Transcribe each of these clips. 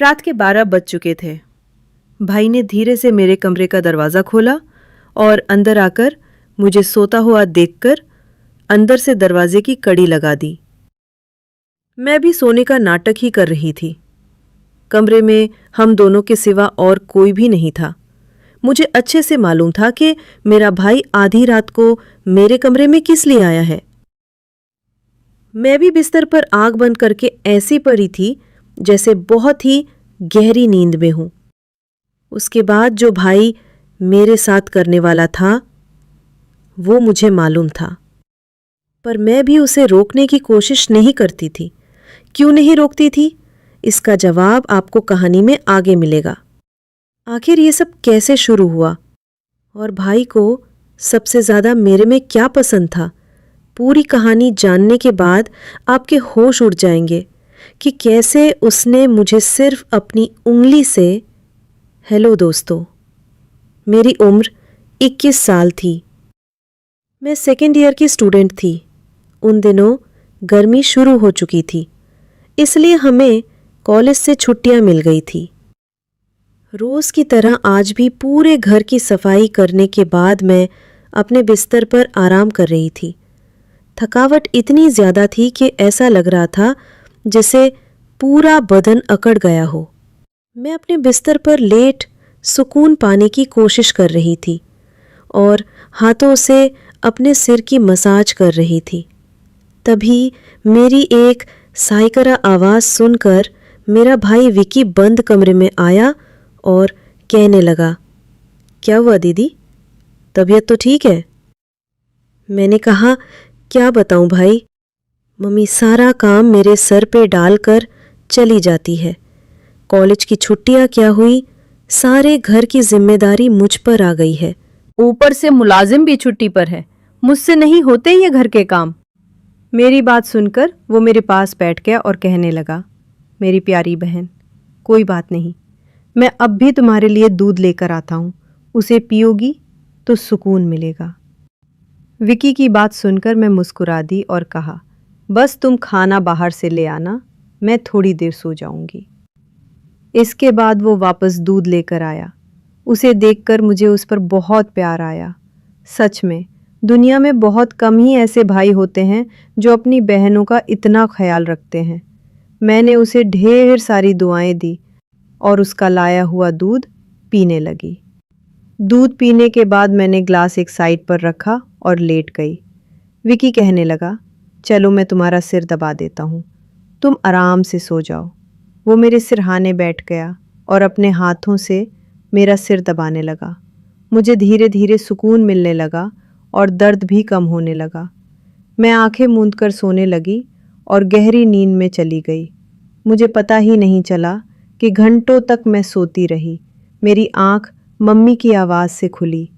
रात के 12 बज चुके थे। भाई ने धीरे से मेरे कमरे का दरवाज़ा खोला और अंदर आकर मुझे सोता हुआ देखकर अंदर से दरवाजे की कड़ी लगा दी। मैं भी सोने का नाटक ही कर रही थी। कमरे में हम दोनों के सिवा और कोई भी नहीं था। मुझे अच्छे से मालूम था कि मेरा भाई आधी रात को मेरे कमरे में किस लिए आया है। मैं भी बिस्तर पर आंख बंद करके ऐसी पड़ी थी जैसे बहुत ही गहरी नींद में हूं। उसके बाद जो भाई मेरे साथ करने वाला था वो मुझे मालूम था, पर मैं भी उसे रोकने की कोशिश नहीं करती थी। क्यों नहीं रोकती थी, इसका जवाब आपको कहानी में आगे मिलेगा। आखिर ये सब कैसे शुरू हुआ और भाई को सबसे ज्यादा मेरे में क्या पसंद था, पूरी कहानी जानने के बाद आपके होश उड़ जाएंगे कि कैसे उसने मुझे सिर्फ अपनी उंगली से। हेलो दोस्तों, मेरी उम्र 21 साल थी। मैं सेकेंड ईयर की स्टूडेंट थी। उन दिनों गर्मी शुरू हो चुकी थी, इसलिए हमें कॉलेज से छुट्टियां मिल गई थी। रोज की तरह आज भी पूरे घर की सफाई करने के बाद मैं अपने बिस्तर पर आराम कर रही थी। थकावट इतनी ज्यादा थी कि ऐसा लग रहा था जैसे पूरा बदन अकड़ गया हो। मैं अपने बिस्तर पर लेट सुकून पाने की कोशिश कर रही थी और हाथों से अपने सिर की मसाज कर रही थी। तभी मेरी एक साइकरा आवाज सुनकर मेरा भाई विकी बंद कमरे में आया और कहने लगा, क्या हुआ दीदी, तबीयत तो ठीक है? मैंने कहा, क्या बताऊं भाई, मम्मी सारा काम मेरे सर पे डालकर चली जाती है। कॉलेज की छुट्टियां क्या हुई, सारे घर की जिम्मेदारी मुझ पर आ गई है। ऊपर से मुलाजिम भी छुट्टी पर है, मुझसे नहीं होते ये घर के काम। मेरी बात सुनकर वो मेरे पास बैठ गया और कहने लगा, मेरी प्यारी बहन, कोई बात नहीं, मैं अब भी तुम्हारे लिए दूध लेकर आता हूँ, उसे पियोगी तो सुकून मिलेगा। विकी की बात सुनकर मैं मुस्कुरा दी और कहा, बस तुम खाना बाहर से ले आना, मैं थोड़ी देर सो जाऊंगी। इसके बाद वो वापस दूध लेकर आया। उसे देखकर मुझे उस पर बहुत प्यार आया। सच में दुनिया में बहुत कम ही ऐसे भाई होते हैं जो अपनी बहनों का इतना ख्याल रखते हैं। मैंने उसे ढेर सारी दुआएं दी और उसका लाया हुआ दूध पीने लगी। दूध पीने के बाद मैंने ग्लास एक साइड पर रखा और लेट गई। विकी कहने लगा, चलो मैं तुम्हारा सिर दबा देता हूँ, तुम आराम से सो जाओ। वो मेरे सिरहाने बैठ गया और अपने हाथों से मेरा सिर दबाने लगा। मुझे धीरे धीरे सुकून मिलने लगा और दर्द भी कम होने लगा। मैं आंखें मूंदकर सोने लगी और गहरी नींद में चली गई। मुझे पता ही नहीं चला कि घंटों तक मैं सोती रही। मेरी आंख मम्मी की आवाज़ से खुली।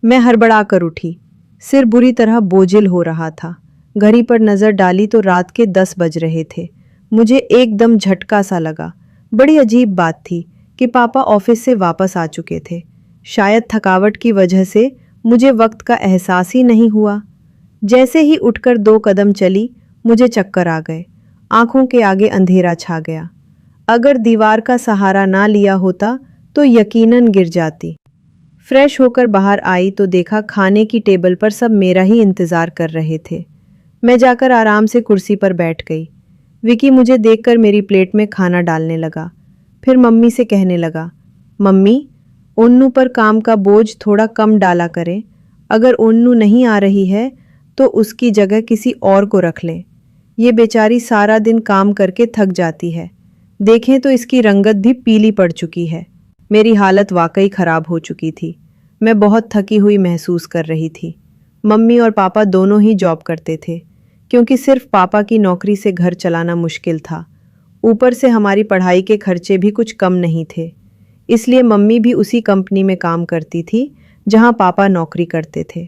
मैं हड़बड़ा कर उठी। सिर बुरी तरह बोझिल हो रहा था। घड़ी पर नज़र डाली तो रात के 10 बज रहे थे। मुझे एकदम झटका सा लगा। बड़ी अजीब बात थी कि पापा ऑफिस से वापस आ चुके थे। शायद थकावट की वजह से मुझे वक्त का एहसास ही नहीं हुआ। जैसे ही उठकर 2 कदम चली, मुझे चक्कर आ गए। आंखों के आगे अंधेरा छा गया। अगर दीवार का सहारा ना लिया होता तो यकीनन गिर जाती। फ्रेश होकर बाहर आई तो देखा खाने की टेबल पर सब मेरा ही इंतजार कर रहे थे। मैं जाकर आराम से कुर्सी पर बैठ गई। विकी मुझे देखकर मेरी प्लेट में खाना डालने लगा। फिर मम्मी से कहने लगा, मम्मी, ओन्नू पर काम का बोझ थोड़ा कम डाला करें। अगर ओन्नू नहीं आ रही है तो उसकी जगह किसी और को रख लें। ये बेचारी सारा दिन काम करके थक जाती है। देखें तो इसकी रंगत भी पीली पड़ चुकी है। मेरी हालत वाकई खराब हो चुकी थी। मैं बहुत थकी हुई महसूस कर रही थी। मम्मी और पापा दोनों ही जॉब करते थे, क्योंकि सिर्फ पापा की नौकरी से घर चलाना मुश्किल था। ऊपर से हमारी पढ़ाई के खर्चे भी कुछ कम नहीं थे। इसलिए मम्मी भी उसी कंपनी में काम करती थी जहां पापा नौकरी करते थे।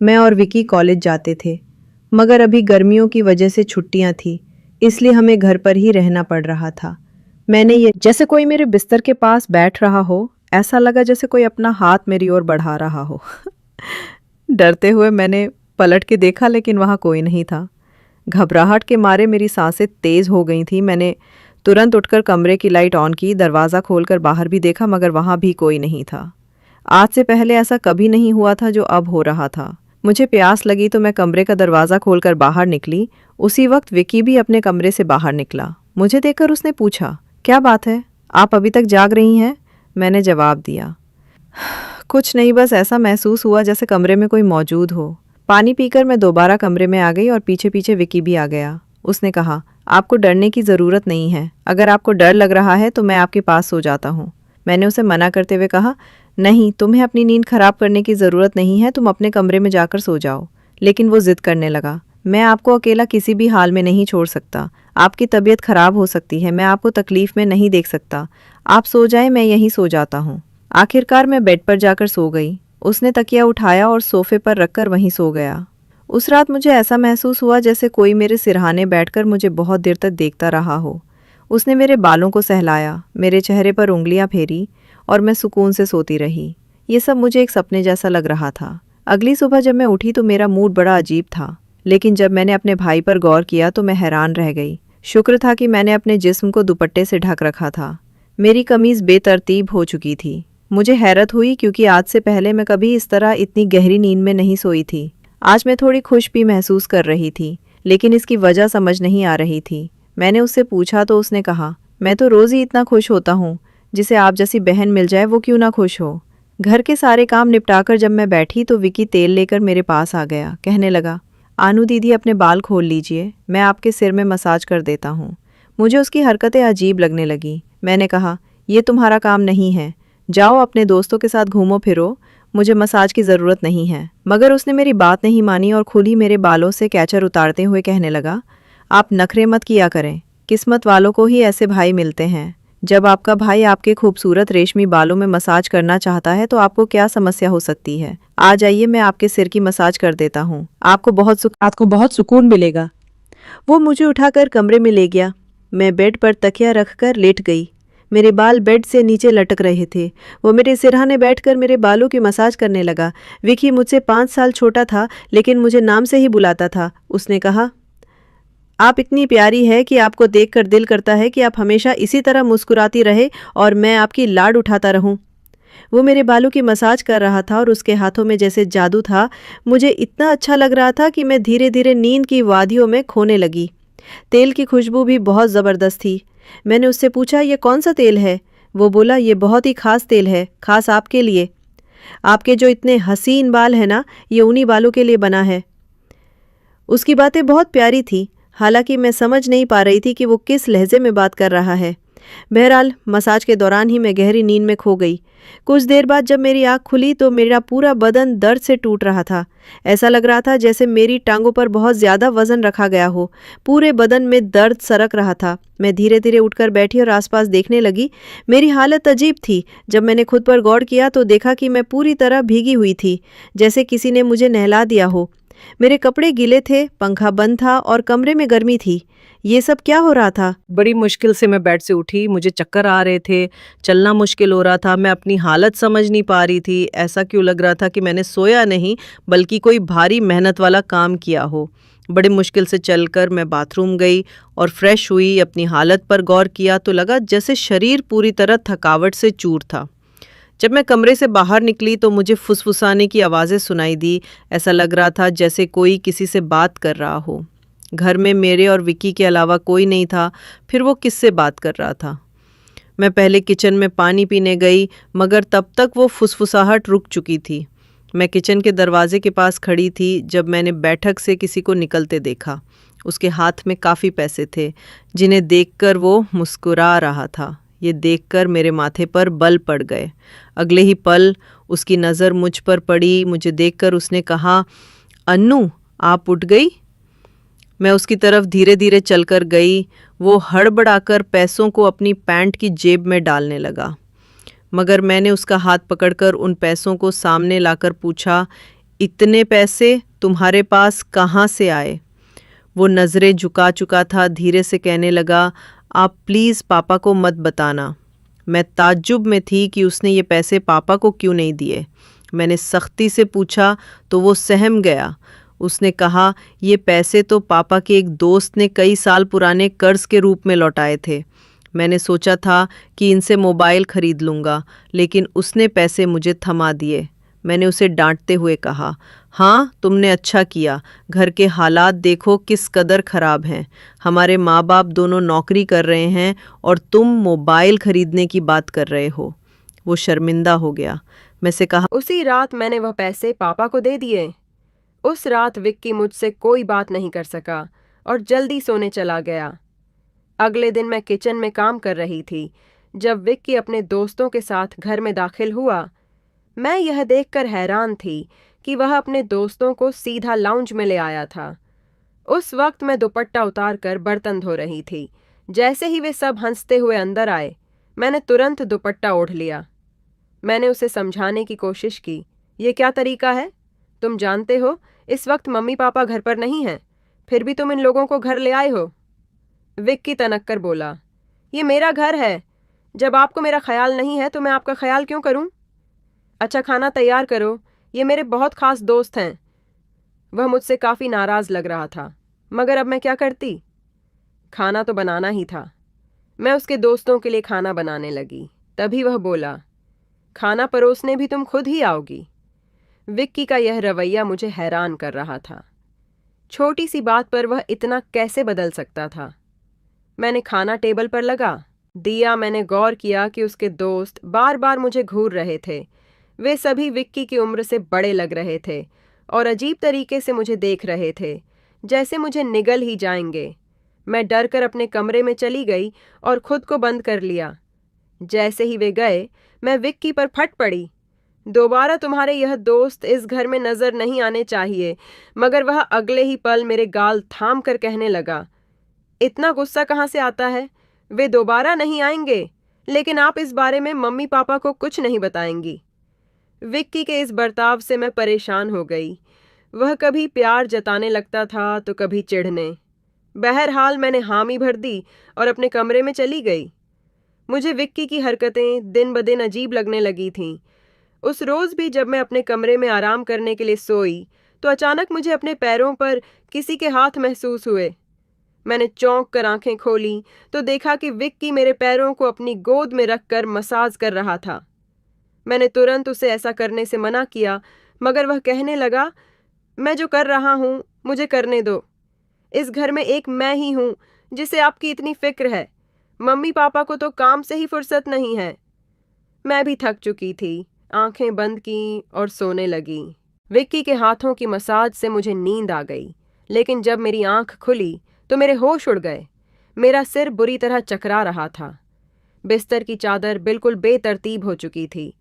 मैं और विकी कॉलेज जाते थे, मगर अभी गर्मियों की वजह से छुट्टियां थी, इसलिए हमें घर पर ही रहना पड़ रहा था। मैंने ये जैसे कोई मेरे बिस्तर के पास बैठ रहा हो, ऐसा लगा जैसे कोई अपना हाथ मेरी ओर बढ़ा रहा हो। डरते हुए मैंने पलट के देखा, लेकिन वहाँ कोई नहीं था। घबराहट के मारे मेरी सांसें तेज हो गई थी। मैंने तुरंत उठकर कमरे की लाइट ऑन की, दरवाज़ा खोलकर बाहर भी देखा मगर वहाँ भी कोई नहीं था। आज से पहले ऐसा कभी नहीं हुआ था जो अब हो रहा था। मुझे प्यास लगी तो मैं कमरे का दरवाज़ा खोलकर बाहर निकली। उसी वक्त विकी भी अपने कमरे से बाहर निकला। मुझे देखकर उसने पूछा, क्या बात है, आप अभी तक जाग रही हैं? मैंने जवाब दिया, कुछ नहीं, बस ऐसा महसूस हुआ जैसे कमरे में कोई मौजूद हो। पानी पीकर मैं दोबारा कमरे में आ गई और पीछे पीछे विकी भी आ गया। उसने कहा, आपको डरने की ज़रूरत नहीं है, अगर आपको डर लग रहा है तो मैं आपके पास सो जाता हूँ। मैंने उसे मना करते हुए कहा, नहीं, तुम्हें अपनी नींद खराब करने की ज़रूरत नहीं है, तुम अपने कमरे में जाकर सो जाओ। लेकिन वो ज़िद करने लगा, मैं आपको अकेला किसी भी हाल में नहीं छोड़ सकता, आपकी तबीयत खराब हो सकती है, मैं आपको तकलीफ़ में नहीं देख सकता, आप सो जाएं, मैं यहीं सो जाता हूँ। आखिरकार मैं बेड पर जाकर सो गई। उसने तकिया उठाया और सोफे पर रखकर वहीं सो गया। उस रात मुझे ऐसा महसूस हुआ जैसे कोई मेरे सिरहाने बैठकर मुझे बहुत देर तक देखता रहा हो। उसने मेरे बालों को सहलाया, मेरे चेहरे पर उंगलियां फेरी और मैं सुकून से सोती रही। ये सब मुझे एक सपने जैसा लग रहा था। अगली सुबह जब मैं उठी तो मेरा मूड बड़ा अजीब था, लेकिन जब मैंने अपने भाई पर गौर किया तो मैं हैरान रह गई। शुक्र था कि मैंने अपने जिस्म को दुपट्टे से ढक रखा था। मेरी कमीज़ बेतरतीब हो चुकी थी। मुझे हैरत हुई क्योंकि आज से पहले मैं कभी इस तरह इतनी गहरी नींद में नहीं सोई थी। आज मैं थोड़ी खुश भी महसूस कर रही थी, लेकिन इसकी वजह समझ नहीं आ रही थी। मैंने उससे पूछा तो उसने कहा, मैं तो रोज़ ही इतना खुश होता हूँ, जिसे आप जैसी बहन मिल जाए वो क्यों ना खुश हो। घर के सारे काम निपटाकर जब मैं बैठी तो विकी तेल लेकर मेरे पास आ गया। कहने लगा, आनू दीदी अपने बाल खोल लीजिए, मैं आपके सिर में मसाज कर देता हूँ। मुझे उसकी हरकतें अजीब लगने लगी। मैंने कहा, ये तुम्हारा काम नहीं है, जाओ अपने दोस्तों के साथ घूमो फिरो, मुझे मसाज की ज़रूरत नहीं है। मगर उसने मेरी बात नहीं मानी और खुद ही मेरे बालों से कैचर उतारते हुए कहने लगा, आप नखरे मत किया करें, किस्मत वालों को ही ऐसे भाई मिलते हैं। जब आपका भाई आपके खूबसूरत रेशमी बालों में मसाज करना चाहता है तो आपको क्या समस्या हो सकती है। आ जाइए, मैं आपके सिर की मसाज कर देता हूँ, आपको बहुत सुकून मिलेगा। वो मुझे उठाकर कमरे में ले गया। मैं बेड पर तकिया रखकर लेट गई। मेरे बाल बेड से नीचे लटक रहे थे। वो मेरे सिरहाने बैठकर मेरे बालों की मसाज करने लगा। विकी मुझसे 5 साल छोटा था, लेकिन मुझे नाम से ही बुलाता था। उसने कहा, आप इतनी प्यारी है कि आपको देखकर दिल करता है कि आप हमेशा इसी तरह मुस्कुराती रहे और मैं आपकी लाड उठाता रहूं। वो मेरे बालों की मसाज कर रहा था और उसके हाथों में जैसे जादू था। मुझे इतना अच्छा लग रहा था कि मैं धीरे धीरे नींद की वादियों में खोने लगी। तेल की खुशबू भी बहुत ज़बरदस्त थी। मैंने उससे पूछा, ये कौन सा तेल है? वो बोला, ये बहुत ही खास तेल है, खास आपके लिए। आपके जो इतने हसीन बाल हैं ना, ये उन्हीं बालों के लिए बना है। उसकी बातें बहुत प्यारी थी, हालांकि मैं समझ नहीं पा रही थी कि वो किस लहजे में बात कर रहा है। बहरहाल मसाज के दौरान ही मैं गहरी नींद में खो गई। कुछ देर बाद जब मेरी आँख खुली तो मेरा पूरा बदन दर्द से टूट रहा था। ऐसा लग रहा था जैसे मेरी टांगों पर बहुत ज़्यादा वजन रखा गया हो। पूरे बदन में दर्द सरक रहा था। मैं धीरे धीरे उठकर बैठी और आसपास देखने लगी। मेरी हालत अजीब थी। जब मैंने खुद पर गौर किया तो देखा कि मैं पूरी तरह भीगी हुई थी, जैसे किसी ने मुझे नहला दिया हो। मेरे कपड़े गीले थे, पंखा बंद था और कमरे में गर्मी थी। ये सब क्या हो रहा था? बड़ी मुश्किल से मैं बेड से उठी, मुझे चक्कर आ रहे थे, चलना मुश्किल हो रहा था, मैं अपनी हालत समझ नहीं पा रही थी। ऐसा क्यों लग रहा था कि मैंने सोया नहीं बल्कि कोई भारी मेहनत वाला काम किया हो। बड़ी मुश्किल से चलकर मैं बाथरूम गई और फ्रेश हुई। अपनी हालत पर गौर किया तो लगा जैसे शरीर पूरी तरह थकावट से चूर था। जब मैं कमरे से बाहर निकली तो मुझे फुसफुसाने की आवाज़ें सुनाई दी। ऐसा लग रहा था जैसे कोई किसी से बात कर रहा हो। घर में मेरे और विकी के अलावा कोई नहीं था, फिर वो किससे बात कर रहा था? मैं पहले किचन में पानी पीने गई, मगर तब तक वो फुसफुसाहट रुक चुकी थी। मैं किचन के दरवाजे के पास खड़ी थी जब मैंने बैठक से किसी को निकलते देखा। उसके हाथ में काफ़ी पैसे थे, जिन्हें देखकर वो मुस्कुरा रहा था। ये देखकर मेरे माथे पर बल पड़ गए। अगले ही पल उसकी नज़र मुझ पर पड़ी। मुझे देखकर उसने कहा, अन्नू आप उठ गई? मैं उसकी तरफ धीरे धीरे चलकर गई। वो हड़बड़ाकर पैसों को अपनी पैंट की जेब में डालने लगा, मगर मैंने उसका हाथ पकड़कर उन पैसों को सामने लाकर पूछा, इतने पैसे तुम्हारे पास कहाँ से आए? वो नज़रें झुका चुका था। धीरे से कहने लगा, आप प्लीज़ पापा को मत बताना। मैं ताज्जुब में थी कि उसने ये पैसे पापा को क्यों नहीं दिए। मैंने सख्ती से पूछा तो वो सहम गया। उसने कहा, ये पैसे तो पापा के एक दोस्त ने कई साल पुराने कर्ज के रूप में लौटाए थे। मैंने सोचा था कि इनसे मोबाइल खरीद लूँगा, लेकिन उसने पैसे मुझे थमा दिए। मैंने उसे डांटते हुए कहा, हाँ तुमने अच्छा किया, घर के हालात देखो किस कदर खराब हैं। हमारे माँ बाप दोनों नौकरी कर रहे हैं और तुम मोबाइल खरीदने की बात कर रहे हो। वो शर्मिंदा हो गया। मैं से कहा, उसी रात मैंने वह पैसे पापा को दे दिए। उस रात विक्की मुझसे कोई बात नहीं कर सका और जल्दी सोने चला गया। अगले दिन मैं किचन में काम कर रही थी जब विक्की अपने दोस्तों के साथ घर में दाखिल हुआ। मैं यह देखकर हैरान थी कि वह अपने दोस्तों को सीधा लाउंज में ले आया था। उस वक्त मैं दुपट्टा उतारकर बर्तन धो रही थी। जैसे ही वे सब हंसते हुए अंदर आए, मैंने तुरंत दुपट्टा ओढ़ लिया। मैंने उसे समझाने की कोशिश की, ये क्या तरीका है? तुम जानते हो इस वक्त मम्मी पापा घर पर नहीं हैं, फिर भी तुम इन लोगों को घर ले आए हो। विक्की तनक कर बोला, ये मेरा घर है। जब आपको मेरा ख्याल नहीं है तो मैं आपका ख्याल क्यों करूं? अच्छा खाना तैयार करो, ये मेरे बहुत खास दोस्त हैं। वह मुझसे काफ़ी नाराज़ लग रहा था, मगर अब मैं क्या करती? खाना तो बनाना ही था। मैं उसके दोस्तों के लिए खाना बनाने लगी। तभी वह बोला, खाना परोसने भी तुम खुद ही आओगी? विक्की का यह रवैया मुझे हैरान कर रहा था। छोटी सी बात पर वह इतना कैसे बदल सकता था? मैंने खाना टेबल पर लगा दिया। मैंने गौर किया कि उसके दोस्त बार बार मुझे घूर रहे थे। वे सभी विक्की की उम्र से बड़े लग रहे थे और अजीब तरीके से मुझे देख रहे थे, जैसे मुझे निगल ही जाएंगे। मैं डर कर अपने कमरे में चली गई और खुद को बंद कर लिया। जैसे ही वे गए, मैं विक्की पर फट पड़ी। दोबारा तुम्हारे यह दोस्त इस घर में नजर नहीं आने चाहिए। मगर वह अगले ही पल मेरे गाल थाम कर कहने लगा, इतना गुस्सा कहाँ से आता है? वे दोबारा नहीं आएंगे, लेकिन आप इस बारे में मम्मी पापा को कुछ नहीं बताएंगी। विक्की के इस बर्ताव से मैं परेशान हो गई। वह कभी प्यार जताने लगता था तो कभी चिढ़ने। बहरहाल मैंने हामी भर दी और अपने कमरे में चली गई। मुझे विक्की की हरकतें दिन ब दिन अजीब लगने लगी थीं। उस रोज़ भी जब मैं अपने कमरे में आराम करने के लिए सोई तो अचानक मुझे अपने पैरों पर किसी के हाथ महसूस हुए। मैंने चौंक कर आंखें खोली तो देखा कि विक्की मेरे पैरों को अपनी गोद में रखकर मसाज कर रहा था। मैंने तुरंत उसे ऐसा करने से मना किया, मगर वह कहने लगा, मैं जो कर रहा हूँ मुझे करने दो। इस घर में एक मैं ही हूँ जिसे आपकी इतनी फिक्र है। मम्मी पापा को तो काम से ही फुर्सत नहीं है। मैं भी थक चुकी थी, आंखें बंद की और सोने लगी। विक्की के हाथों की मसाज से मुझे नींद आ गई, लेकिन जब मेरी आंख खुली तो मेरे होश उड़ गए। मेरा सिर बुरी तरह चकरा रहा था। बिस्तर की चादर बिल्कुल बेतरतीब हो चुकी थी।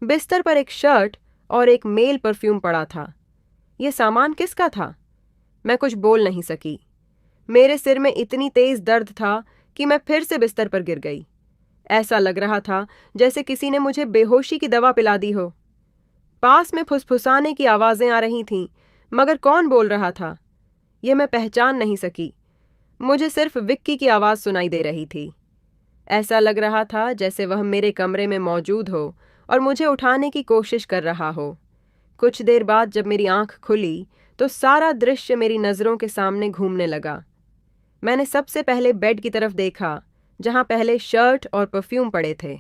बिस्तर पर एक शर्ट और एक मेल परफ्यूम पड़ा था। यह सामान किसका था? मैं कुछ बोल नहीं सकी। मेरे सिर में इतनी तेज दर्द था कि मैं फिर से बिस्तर पर गिर गई। ऐसा लग रहा था जैसे किसी ने मुझे बेहोशी की दवा पिला दी हो। पास में फुसफुसाने की आवाजें आ रही थीं, मगर कौन बोल रहा था यह मैं पहचान नहीं सकी। मुझे सिर्फ विक्की की आवाज़ सुनाई दे रही थी। ऐसा लग रहा था जैसे वह मेरे कमरे में मौजूद हो और मुझे उठाने की कोशिश कर रहा हो। कुछ देर बाद जब मेरी आंख खुली तो सारा दृश्य मेरी नज़रों के सामने घूमने लगा। मैंने सबसे पहले बेड की तरफ देखा, जहां पहले शर्ट और परफ्यूम पड़े थे,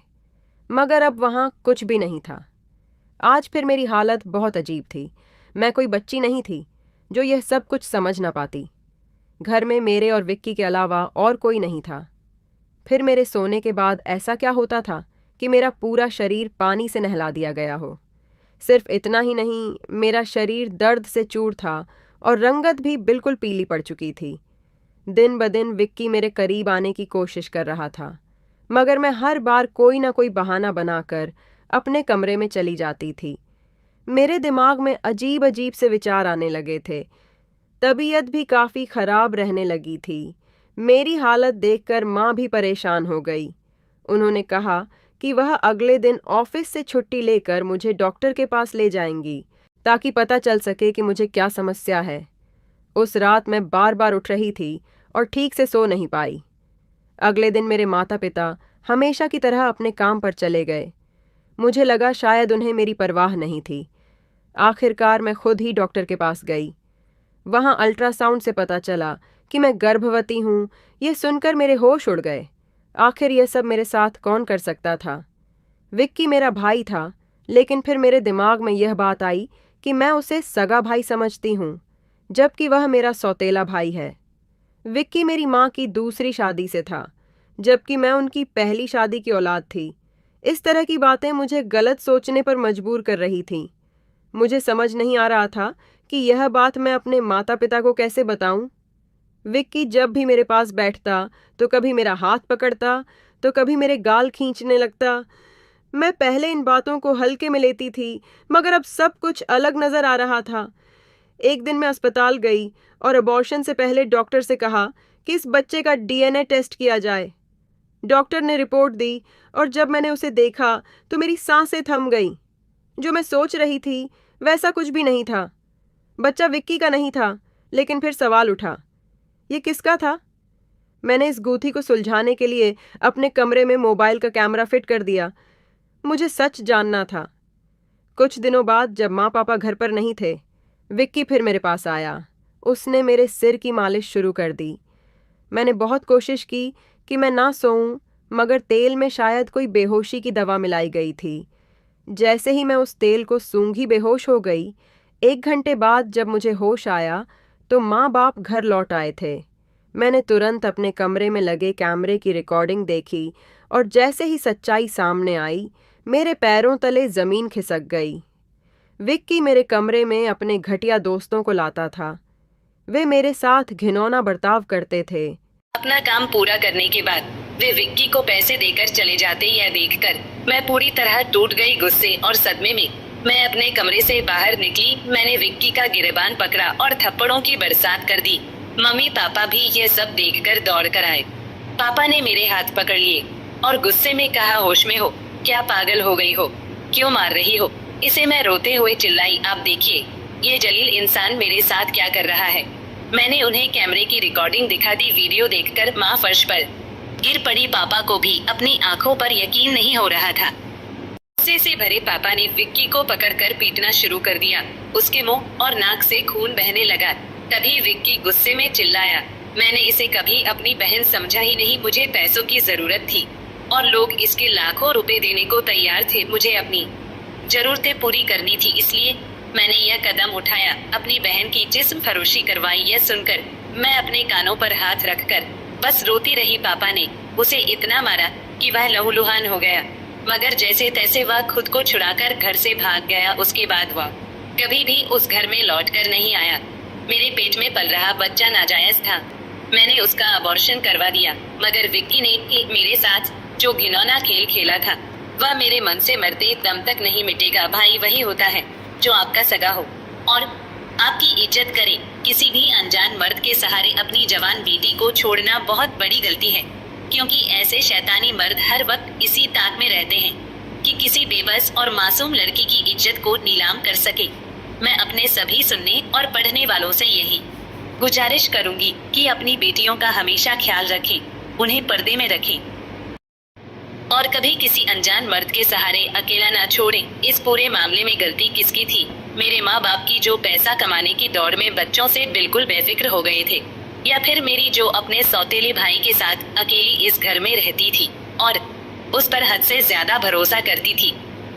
मगर अब वहां कुछ भी नहीं था। आज फिर मेरी हालत बहुत अजीब थी। मैं कोई बच्ची नहीं थी जो यह सब कुछ समझ ना पाती। घर में मेरे और विक्की के अलावा और कोई नहीं था। फिर मेरे सोने के बाद ऐसा क्या होता था कि मेरा पूरा शरीर पानी से नहला दिया गया हो। सिर्फ इतना ही नहीं, मेरा शरीर दर्द से चूर था और रंगत भी बिल्कुल पीली पड़ चुकी थी। दिन ब दिन विक्की मेरे करीब आने की कोशिश कर रहा था, मगर मैं हर बार कोई ना कोई बहाना बनाकर अपने कमरे में चली जाती थी। मेरे दिमाग में अजीब अजीब से विचार आने लगे थे। तबीयत भी काफ़ी ख़राब रहने लगी थी। मेरी हालत देखकर माँ भी परेशान हो गई। उन्होंने कहा कि वह अगले दिन ऑफिस से छुट्टी लेकर मुझे डॉक्टर के पास ले जाएंगी, ताकि पता चल सके कि मुझे क्या समस्या है। उस रात मैं बार बार उठ रही थी और ठीक से सो नहीं पाई। अगले दिन मेरे माता पिता हमेशा की तरह अपने काम पर चले गए। मुझे लगा शायद उन्हें मेरी परवाह नहीं थी। आखिरकार मैं खुद ही डॉक्टर के पास गई। वहाँ अल्ट्रासाउंड से पता चला कि मैं गर्भवती हूँ। ये सुनकर मेरे होश उड़ गए। आखिर यह सब मेरे साथ कौन कर सकता था? विक्की मेरा भाई था, लेकिन फिर मेरे दिमाग में यह बात आई कि मैं उसे सगा भाई समझती हूँ, जबकि वह मेरा सौतेला भाई है। विक्की मेरी माँ की दूसरी शादी से था, जबकि मैं उनकी पहली शादी की औलाद थी। इस तरह की बातें मुझे गलत सोचने पर मजबूर कर रही थीं। मुझे समझ नहीं आ रहा था कि यह बात मैं अपने माता पिता को कैसे बताऊं। विक्की जब भी मेरे पास बैठता तो कभी मेरा हाथ पकड़ता तो कभी मेरे गाल खींचने लगता। मैं पहले इन बातों को हल्के में लेती थी, मगर अब सब कुछ अलग नजर आ रहा था। एक दिन मैं अस्पताल गई और अबॉर्शन से पहले डॉक्टर से कहा कि इस बच्चे का डीएनए टेस्ट किया जाए। डॉक्टर ने रिपोर्ट दी और जब मैंने उसे देखा तो मेरी सांसें थम गईं। जो मैं सोच रही थी वैसा कुछ भी नहीं था। बच्चा विक्की का नहीं था, लेकिन फिर सवाल उठा, ये किसका था? मैंने इस गूथी को सुलझाने के लिए अपने कमरे में मोबाइल का कैमरा फिट कर दिया। मुझे सच जानना था। कुछ दिनों बाद जब माँ पापा घर पर नहीं थे, विक्की फिर मेरे पास आया। उसने मेरे सिर की मालिश शुरू कर दी। मैंने बहुत कोशिश की कि मैं ना सोऊं, मगर तेल में शायद कोई बेहोशी की दवा मिलाई गई थी। जैसे ही मैं उस तेल को सूंघी बेहोश हो गई। 1 घंटे बाद जब मुझे होश आया तो माँ बाप घर लौट आए थे। मैंने तुरंत अपने कमरे में लगे कैमरे की रिकॉर्डिंग देखी और जैसे ही सच्चाई सामने आई, मेरे पैरों तले जमीन खिसक गई। विक्की मेरे कमरे में अपने घटिया दोस्तों को लाता था। वे मेरे साथ घिनौना बर्ताव करते थे। अपना काम पूरा करने के बाद वे विक्की को पैसे देकर चले जाते यह देखकर मैं पूरी तरह टूट गई गुस्से और सदमे में। मैं अपने कमरे से बाहर निकली। मैंने विक्की का गिरेबान पकड़ा और थप्पड़ों की बरसात कर दी। मम्मी पापा भी ये सब देखकर दौड़ कर आए। पापा ने मेरे हाथ पकड़ लिए और गुस्से में कहा, होश में हो क्या? पागल हो गई हो? क्यों मार रही हो इसे? मैं रोते हुए चिल्लाई, आप देखिए ये जलील इंसान मेरे साथ क्या कर रहा है। मैंने उन्हें कैमरे की रिकॉर्डिंग दिखा दी। वीडियो देखकर माँ फर्श पर गिर पड़ी। पापा को भी अपनी आंखों पर यकीन नहीं हो रहा था। गुस्से से भरे पापा ने विक्की को पकड़कर पीटना शुरू कर दिया। उसके मुंह और नाक से खून बहने लगा। तभी विक्की गुस्से में चिल्लाया, मैंने इसे कभी अपनी बहन समझा ही नहीं। मुझे पैसों की जरूरत थी और लोग इसके लाखों रुपए देने को तैयार थे। मुझे अपनी जरूरतें पूरी करनी थी, इसलिए मैंने यह कदम उठाया। अपनी बहन की जिस्म फरोशी करवाई। यह सुनकर मैं अपने कानों पर हाथ रखकर बस रोती रही। पापा ने उसे इतना मारा कि वह लहूलुहान हो गया, मगर जैसे तैसे वह खुद को छुड़ाकर घर से भाग गया। उसके बाद वह कभी भी उस घर में लौटकर नहीं आया। मेरे पेट में पल रहा बच्चा नाजायज था। मैंने उसका अबॉर्शन करवा दिया, मगर विक्की ने मेरे साथ जो घिनौना खेल खेला था वह मेरे मन से मरते दम तक नहीं मिटेगा। भाई वही होता है जो आपका सगा हो और आपकी इज्जत करे। किसी भी अनजान मर्द के सहारे अपनी जवान बेटी को छोड़ना बहुत बड़ी गलती है, क्योंकि ऐसे शैतानी मर्द हर वक्त इसी ताक में रहते हैं कि किसी बेबस और मासूम लड़की की इज्जत को नीलाम कर सके। मैं अपने सभी सुनने और पढ़ने वालों से यही गुजारिश करूंगी कि अपनी बेटियों का हमेशा ख्याल रखें, उन्हें पर्दे में रखें और कभी किसी अनजान मर्द के सहारे अकेला ना छोड़ें। इस पूरे मामले में गलती किसकी थी? मेरे माँ बाप की, जो पैसा कमाने की दौड़ में बच्चों से बिल्कुल बेफिक्र हो गए थे, या फिर मेरी, जो अपने सौतेले भाई के साथ अकेली इस घर में रहती थी और उस पर हद से ज्यादा भरोसा करती थी।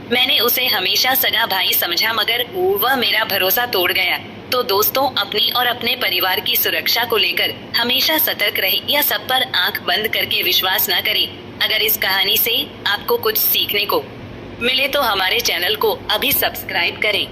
मैंने उसे हमेशा सगा भाई समझा, मगर वह मेरा भरोसा तोड़ गया। तो दोस्तों, अपनी और अपने परिवार की सुरक्षा को लेकर हमेशा सतर्क रहे। या सब पर आंख बंद करके विश्वास न करें। अगर इस कहानी से आपको कुछ सीखने को मिले तो हमारे चैनल को अभी सब्सक्राइब करें।